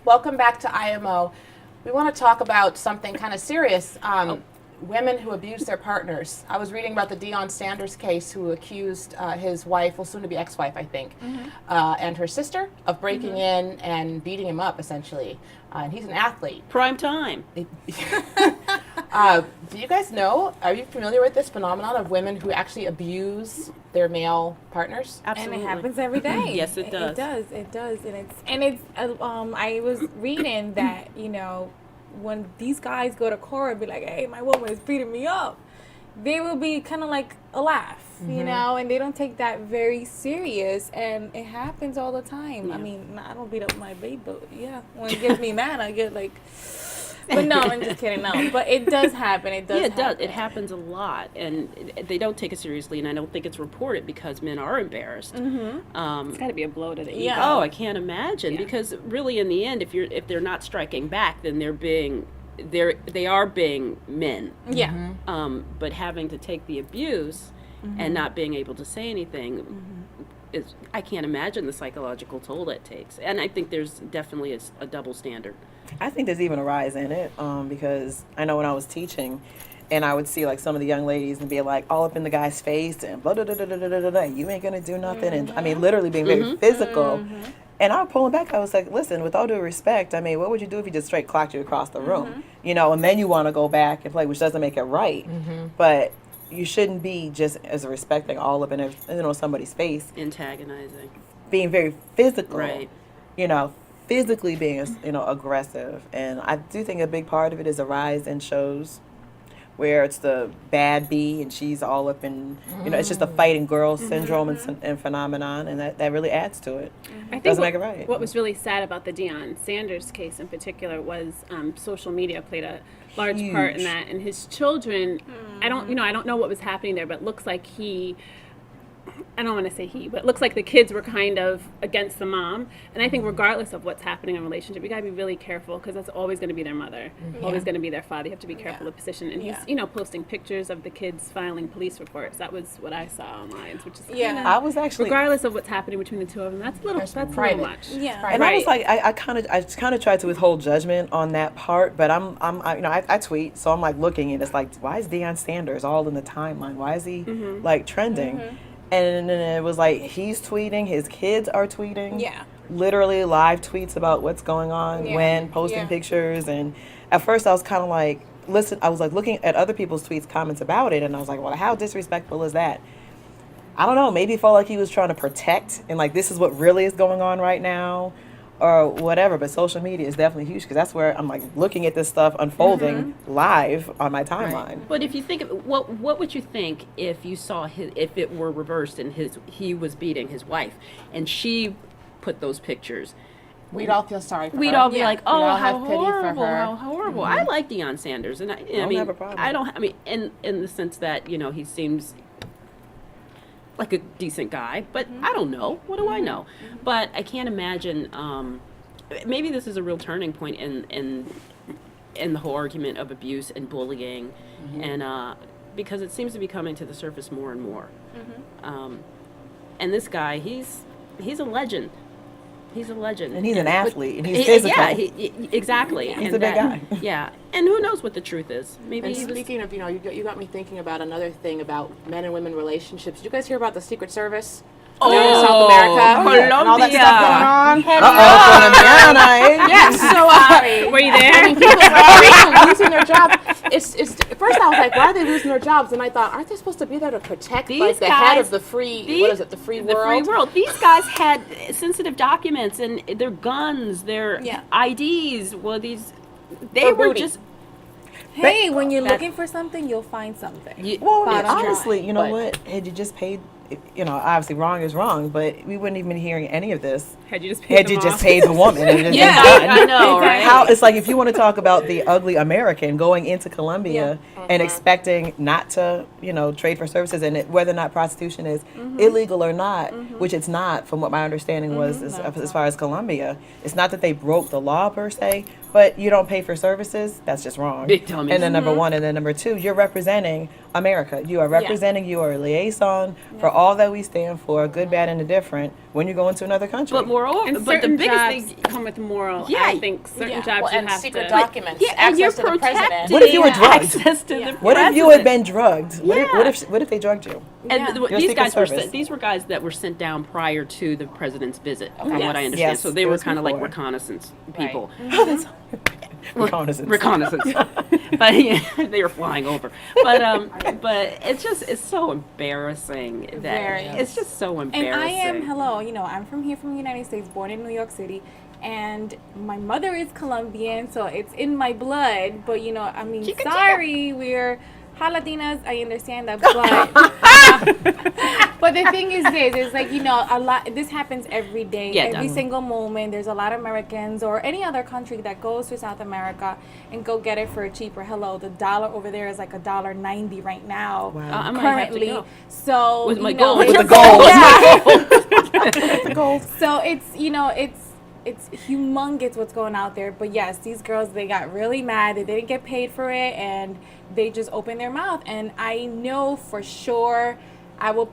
Welcome back to IMO. We want to talk about something kind of serious. Women who abuse their partners. I was reading about the Deion Sanders case, who accused his wife, well, soon to be ex-wife, I think, and her sister of breaking in and beating him up, essentially. And he's an athlete. Prime time. Do you guys know, are you familiar with this phenomenon of women who actually abuse their male partners? Absolutely. And it happens every day. Yes, it does. It does. And it's I was reading that, when these guys go to court and be like, hey, my woman is beating me up, they will be kind of like a laugh, and they don't take that very serious, and it happens all the time. Yeah. I mean, I don't beat up my babe, but yeah, when it gets me mad, I get like, but no, I'm just kidding, no. But it does happen. It does happen. It happens a lot, and they don't take it seriously, and I don't think it's reported because men are embarrassed. It's got to be a blow to the ego. Yeah. Oh, I can't imagine, because really in the end, if they're not striking back, then they are being men. Yeah. But having to take the abuse and not being able to say anything I can't imagine the psychological toll that takes. And I think there's definitely a double standard. I think there's even a rise in it because I know when I was teaching and I would see like some of the young ladies and be like all up in the guy's face and blah, blah, blah, blah, blah, blah, blah, you ain't gonna do nothing. And I mean, literally being very physical. And I would pull him back. I was like, listen, with all due respect, I mean, what would you do if he just straight clocked you across the room? And then you want to go back and play, which doesn't make it right. But you shouldn't be just as respecting all up in somebody's face. Antagonizing. Being very physical. Right. Physically being, aggressive. And I do think a big part of it is a rise in shows where it's the bad bee and she's all up in, it's just a fighting girl syndrome and phenomenon, and that really adds to it. I think Doesn't make it right. What was really sad about the Deion Sanders case in particular was social media played a large part in that, and his children, I don't know what was happening there, but it looks like I don't want to say but it looks like the kids were kind of against the mom. And I think regardless of what's happening in a relationship, you got to be really careful, because that's always going to be their mother, always going to be their father. You have to be careful of the position. And he's, posting pictures of the kids filing police reports. That was what I saw online, which is I was actually, regardless of what's happening between the two of them, that's a little much. Yeah. And I was like, I kind of tried to withhold judgment on that part, but I tweet, so I'm like looking and it's like, why is Deion Sanders all in the timeline? Why is he like trending? And then it was like he's tweeting, his kids are tweeting. Yeah. Literally live tweets about what's going on when posting pictures. And at first I was kind of like, I was like looking at other people's tweets, comments about it, and I was like, well, how disrespectful is that? I don't know. Maybe it felt like he was trying to protect and like this is what really is going on right now or whatever. But social media is definitely huge, because that's where I'm like looking at this stuff unfolding live on my timeline. Right. But if you think of what would you think if you saw if it were reversed and he was beating his wife and she put those pictures? We'd all feel sorry for her. We'd all be like, oh, how have pity for horrible, her. how horrible. I like Deion Sanders, and I mean, have a problem. I mean, in the sense that he seems like a decent guy, but I don't know. What do I know? But I can't imagine. Maybe this is a real turning point in the whole argument of abuse and bullying, and because it seems to be coming to the surface more and more. And this guy, he's a legend. He's a legend. And he's an athlete, and he's physical. Yeah, exactly. He's a big guy. Yeah, and who knows what the truth is? Maybe. And speaking of, you got me thinking about another thing about men and women relationships. Did you guys hear about the Secret Service? Oh, South America, Colombia. and all that stuff going on. Colombiana. Yes. So, Were you there? I mean, people are losing their jobs. It's at first I was like, why are they losing their jobs? And I thought, aren't they supposed to be there to protect like the head of the free? What is it? The free world. The free world. These guys had sensitive documents and their guns, their IDs. Well, they were booty. just. Hey, when you're looking for something, you'll find something. Well, honestly, you know what? Had you just paid, obviously wrong is wrong, but we wouldn't even be hearing any of this. Had you just paid the woman. And just I know, right? How it's like if you want to talk about the ugly American going into Colombia and expecting not to, trade for services, and whether or not prostitution is illegal or not, which it's not, from what my understanding was as far as Colombia. It's not that they broke the law per se, but you don't pay for services. That's just wrong. Big dummies. And then number one, and then number two, you're representing America. You are representing. You are a liaison for all that we stand for, good, bad, and indifferent. when you go into another country. But moreover, And but the certain biggest jobs thing, come with moral. Yeah. I think certain Yeah. jobs Well, you and have secret to. documents, and you're access to the president. protecting What if you were drugged? access to the What if you had been drugged? What if they drugged you? And Yeah. th- Your these Secret guys were Service. these were guys that were sent down prior to the president's visit, from Okay. what I understand. Yes, So they it were was kind of like before. reconnaissance people. Reconnaissance. Reconnaissance. But yeah, they were flying over. But it's so embarrassing that Very. it's just so And embarrassing. I'm from here, from the United States, born in New York City, and my mother is Colombian, so it's in my blood. But sorry, we're Latinas. I understand that, but the thing is this: is like a lot. This happens every day, Yeah, it every does. single moment. There's a lot of Americans or any other country that goes to South America and go get it for cheaper. Hello, the dollar over there is like $1.90 right now. Wow. I might have to Currently, go. so With my you know, gold. it's With the gold. Yeah. So it's humongous what's going out there. But yes, these girls, they got really mad. They didn't get paid for it, and they just opened their mouth. And I know for sure, I will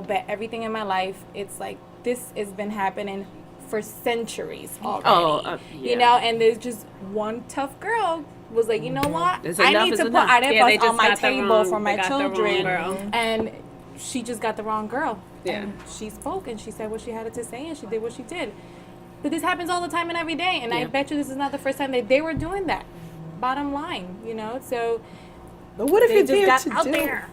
bet everything in my life. It's like this has been happening for centuries already. Yeah. And there's just one tough girl was like, you know what? It's I enough need is to enough. put Yeah, they arepas just on my got the table wrong- for my they got the wrong children. girl. And she just got the wrong girl. Yeah. And she spoke and she said what she had to say and she did what she did. But this happens all the time and every day. And I Yeah. bet you this is not the first time that they were doing that. Bottom line, So But what if they you're just there got to out do? there.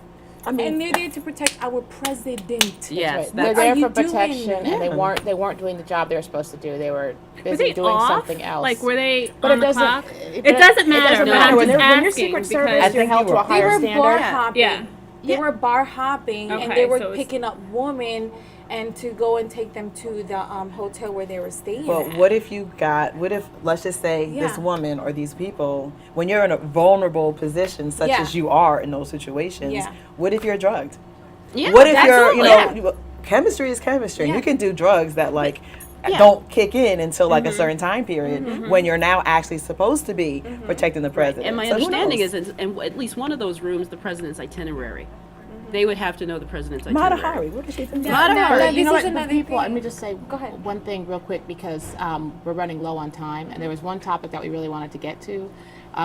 I mean, And they're there to protect our president. Yes, They're What are there you for protection, doing? and they weren't doing the job they were supposed to do. They were Were busy they doing off? something else. Like, were they But on it the doesn't. clock? It doesn't matter. But I'm When just you're asking Secret because Service, I you're think held you to a were- They higher were standard. bar hopping. Yeah. They were bar hopping, and Okay, they were so it's- picking up women and to go and take them to the hotel where they were staying. but at. what if let's just say this Yeah. woman or these people, when you're in a vulnerable position such Yeah. as you are in those situations, Yeah. what if you're drugged? Yeah, What if absolutely. chemistry is chemistry. Yeah. You can do drugs that Yeah. don't kick in until like a certain time period when you're now actually supposed to be protecting the president. And my So who understanding knows? is, in at least one of those rooms, the president's itinerary. They would have to know the president's Mata itinerary. Hari, what does she think? Mata Hari. But you know This what? is The another people. Let thing. me just say Go ahead. one thing real quick because we're running low on time, and there was one topic that we really wanted to get to.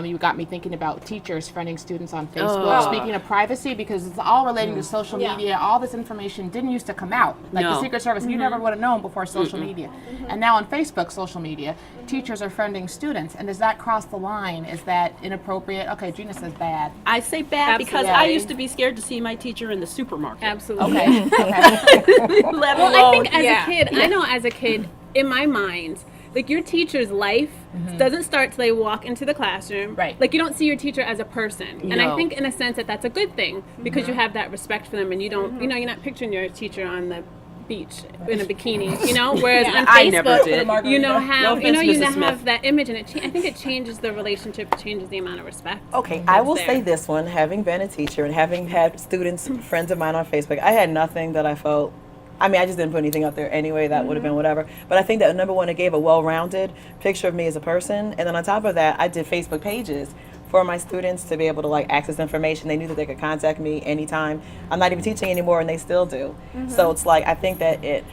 You got me thinking about teachers friending students on Facebook. Oh. Speaking of privacy, because it's all relating to social Yeah. media. All this information didn't used to come out. Like the No. Secret Service, you never would have known before social media. And now on Facebook, social media, teachers are friending students. And does that cross the line? Is that inappropriate? Okay, Gina says bad. I say bad because I Absolutely. used to be scared to see my teacher in the supermarket. Absolutely. Okay. okay. Let Well, I alone. think as Yeah. a kid, I know as a kid, in my mind, like your teacher's life doesn't start till they walk into the classroom. Right. Like you don't see your teacher as a person, and I No. think in a sense that that's a good thing because you have that respect for them, and you don't, you're not picturing your teacher on the beach in a bikini, Whereas on I Facebook, never did. have No you offense, know Mrs. Smith. have that image, and I think it changes the relationship, changes the amount of respect. Okay, I will there. say this one, having been a teacher and having had students, friends of mine on Facebook, I had nothing that I felt, I just didn't put anything up there anyway, that would have been whatever. But I think that number one, it gave a well-rounded picture of me as a person. And then on top of that, I did Facebook pages for my students to be able to access information. They knew that they could contact me anytime. I'm not even teaching anymore and they still do. So it's I think that it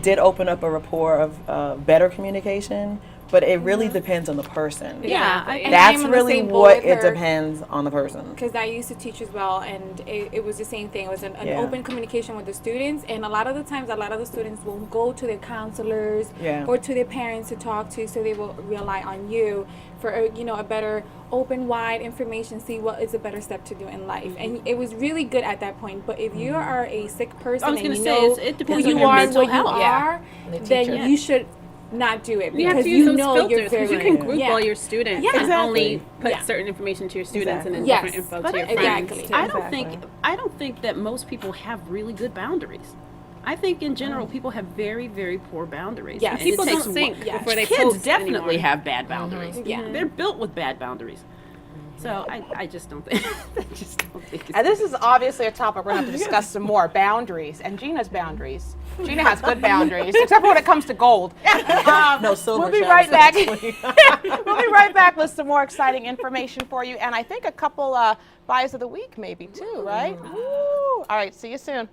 did open up a rapport of better communication, but it really depends on the person. Yeah, And That's I'm in the really same boat what with it her. depends on the person. Because I used to teach as well, and it was the same thing. It was an Yeah. open communication with the students, and a lot of the times, a lot of the students will go to their counselors Yeah. or to their parents to talk to, so they will rely on you for a better open, wide information, see what is a better step to do in life. And it was really good at that point. But if you are a sick person I was and gonna you say, know it depends who on you your are, mental what you health. Yeah. are, And the then teacher. you should not do it You have because to use those know you're filters because very you can group yeah. all your students Yeah. and Exactly. only put Yeah. certain information to your students and then Yes. different info But to your exactly. friends. I don't think that most people have really good boundaries. I think in general people have very, very poor boundaries. Yes. And People it takes don't think yeah. before they Kids post definitely anymore. have bad boundaries. Yeah. They're built with bad boundaries. So I just don't think it's And this is obviously a topic we're going to have to discuss some more. Boundaries and Gina's boundaries. Gina has good boundaries, except for when it comes to gold. No, silver. We'll be shall right say. back. We'll be right back with some more exciting information for you, and I think a couple buys of the week maybe too, right? Woo. All right, see you soon.